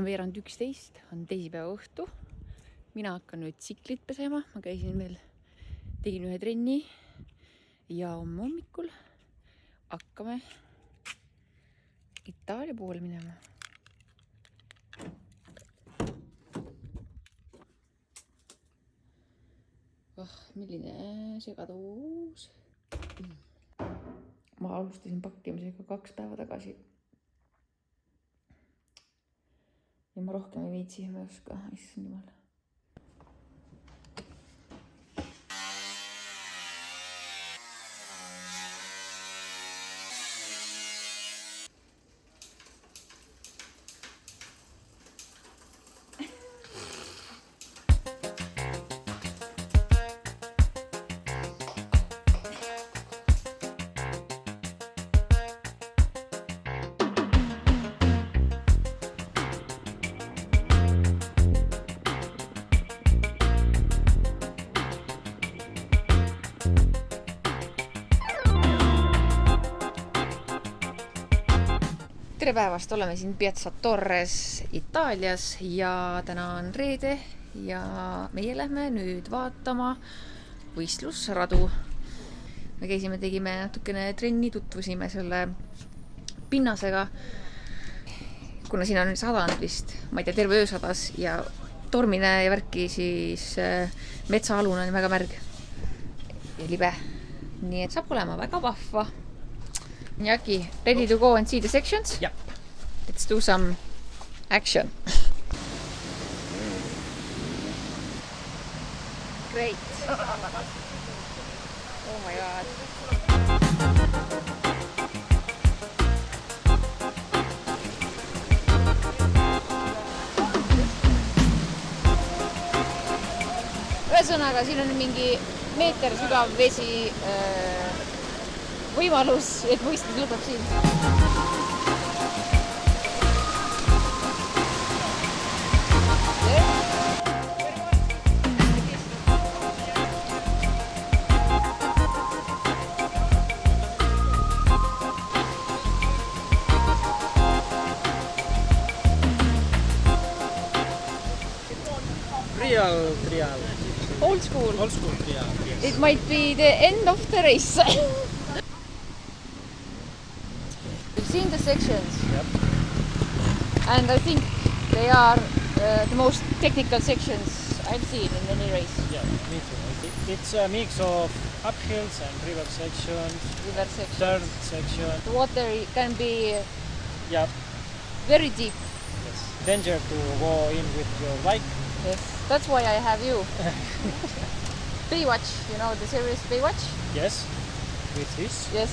on veerand 11, on teisipäeva õhtu. Mina hakkan nüüd tsiklit pesema. Ma käisin veel, tegin ühe trenni ja homme hommikul hakkame Itaalia poole minema. Milline segaduus. Ma alustasin pakkimisega 2 päeva tagasi. Ja ma rohkem ei viitsi, ma ei oska. Issand jumal. Tere päevast, oleme siin Piazza Torres Itaalias ja täna on reede ja meie lähme nüüd vaatama võistlusradu. Me käisime, tegime natukene trenni, tutvusime selle pinnasega. Kuna siin on sadanud vist, ma ei tea, terve öö sadas ja tormine ja värki, siis metsaalune on väga märg ja libe. Nii et saab olema väga vahva. Jaki, ready to go and see the sections? Yep. Let's do some action. Great. Oh my god. Ühesõnaga, siin on mingi meeter sügav vesi võimalus, et võistlus lõpeb siin. Real trial. Old school. Old school trial, yes. It might be the end of the race. We've seen the sections. Yep. And I think they are the most technical sections I've seen in any race. Yeah, me too. It's a mix of uphills and river sections, River sections. turn section. The water can be Yeah, very deep. yes. Danger to go in with your bike. Yes, that's why I have you. Baywatch, you know the series Baywatch? Yes, with this. Yes.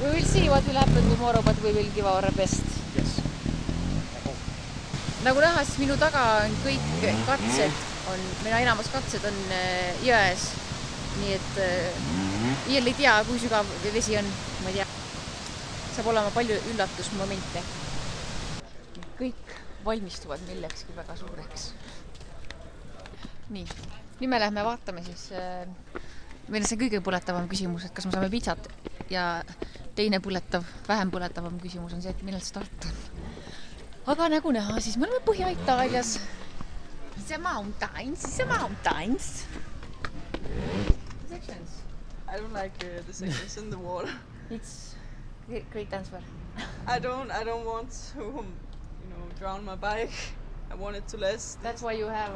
We will see what will happen tomorrow, but we will give our best. Yes. I hope. Nagu näha, siis minu taga on kõik katsed, meil enamus katsed on jões. Nii et iial ei tea, kui sügav vesi on, ma ei tea. Saab olema palju üllatusmomente. Kõik valmistuvad millekski väga suureks. Nii, nüüd me lähme vaatame siis. Meil on see kõige põletavam küsimus, et kas me saame pizzat ja teine põletav, vähem põletavam küsimus on see, et millal start on. Aga nagu näha, siis me oleme Põhja-Itaalias. The mountains. Sections. I don't like the sections in the water. It's great answer. I don't want to, drown my bike. I want it to last. That's why you have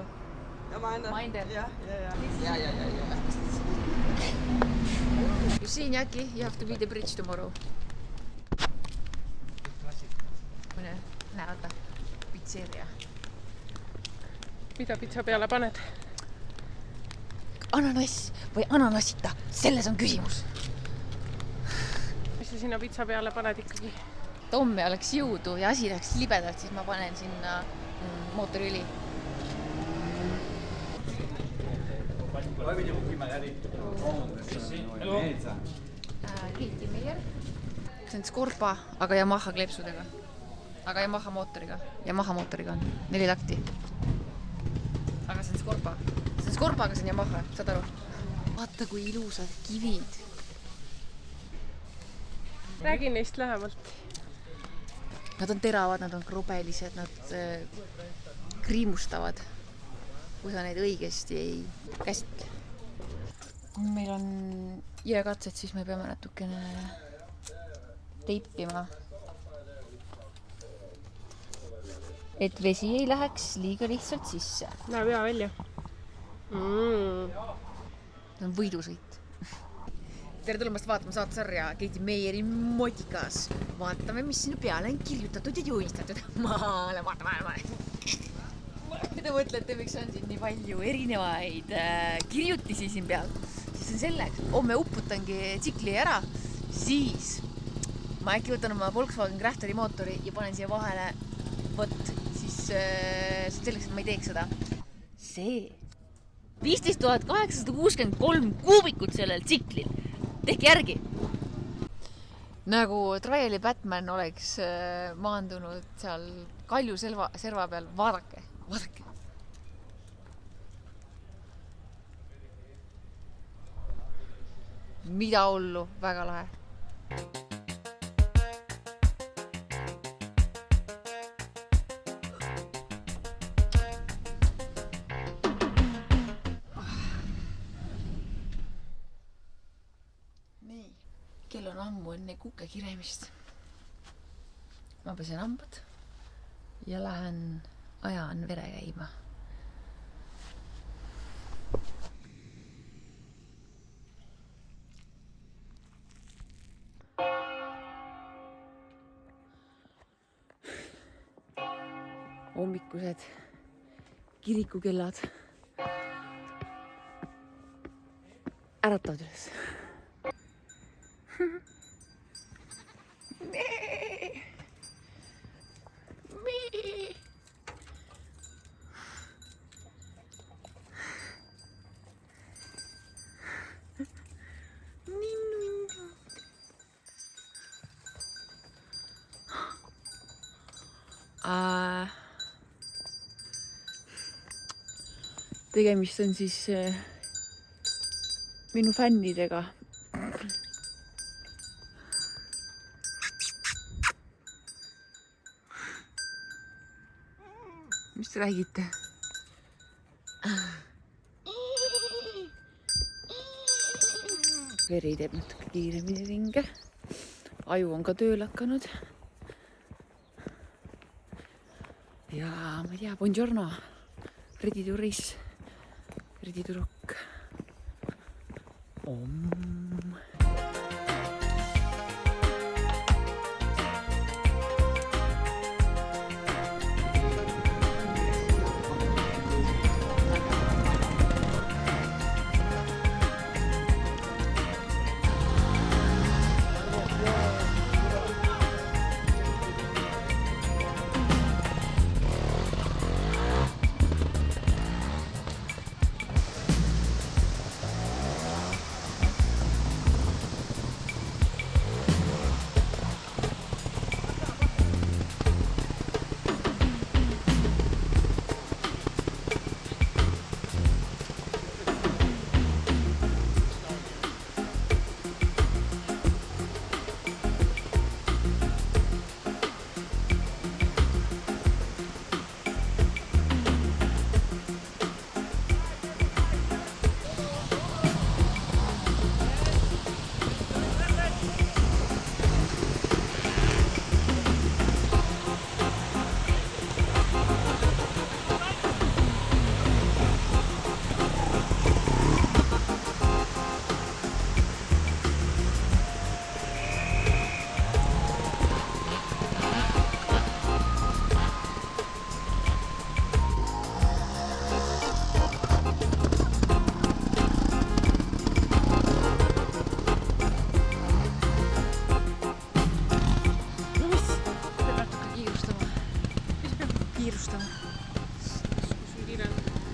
a minder. Yeah. You see, Jackie, you have to be the bridge tomorrow. Näota, pizzeria. Mida pitsa peale paned? Ananass või ananassita, selles on küsimus. Mis sa sinna pitsa peale paned ikkagi? Tomme oleks jõudu ja asi läheks libedalt, siis ma panen sinna mootoriõli. Kiiti Meier. See on Scorpa, aga Yamaha kleepsudega. Aga Yamaha mootoriga. Yamaha mootoriga on 4 takti. Aga see on Scorpa. See on Scorpa, aga see on Yamaha, saad aru? Vaata, kui ilusad kivid. Räägi neist lähemalt. Nad on teravad, nad on krobelised, nad kriimustavad, kui sa neid õigesti ei käsitle. Kui meil on jõekatsed, siis me peame natukene teipima, et vesi ei läheks liiga lihtsalt sisse. Näeb hea välja. See on võidusõit. Tere tulemast vaatama saatesarja Keiti Meieri motikas. Vaatame, mis sinna peale on kirjutatud ja joonistatud. Vaatame. Kui te mõtlete, miks on siin nii palju erinevaid kirjutisi siin peal, siis on selleks. Me uputangi tsikli ära, siis ma äkki võtan oma Volkswagen Craftori mootori ja panen siia vahele. Võt, siis selleks, et ma ei teeks seda. See 15 863 kuubikut sellel tsiklil. Tehke järgi. Nagu Triali Batman oleks maandunud seal kalju serva peal. Vaadake. Mida hullu, väga lahe. Kell on ammu enne kuke kiremist. Ma pesen hambad ja lähen ajan vere käima. Hommikused kirikukellad äratavad üles. Tegemist on siis minu fännidega. Mis te räägite? Veri teeb natuke kiiremini ringe. Aju on ka tööl hakanud. Ja ma ei tea, buongiorno. Ready to race. Ready to rock.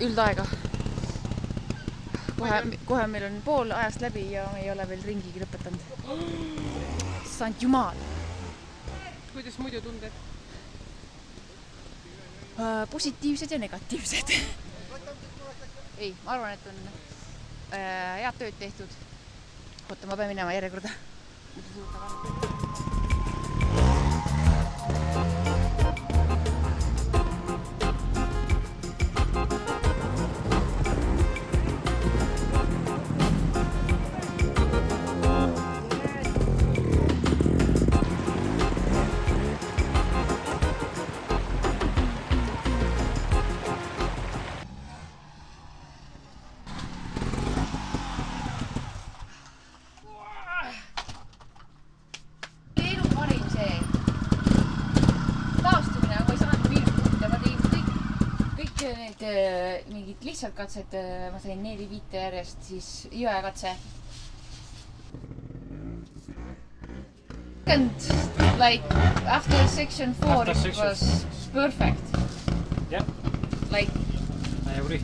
Üldaega. Kohe meil on pool ajast läbi ja me ei ole veel ringigi lõpetanud. Sant jumal. Kuidas muidu tunded? Positiivsed ja negatiivsed. Ei, ma arvan, et on head tööd tehtud. Oota, ma pean minema järjekorda. mingid lihtsalt katsed, ma sain 4-5 järjest, siis jõekatse. And like after section 4 After it section. was perfect. Yeah, Like I agree.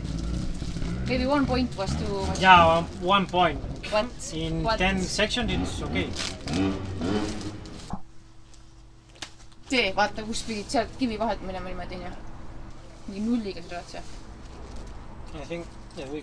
maybe 1 point was too much. Yeah, 1 point. But In 10 sections it's okay. tee, vaata, kus pidid sealt kivi vahelt minema niimoodi, onju. Mingi nulliga sõidad see. I think, yeah, we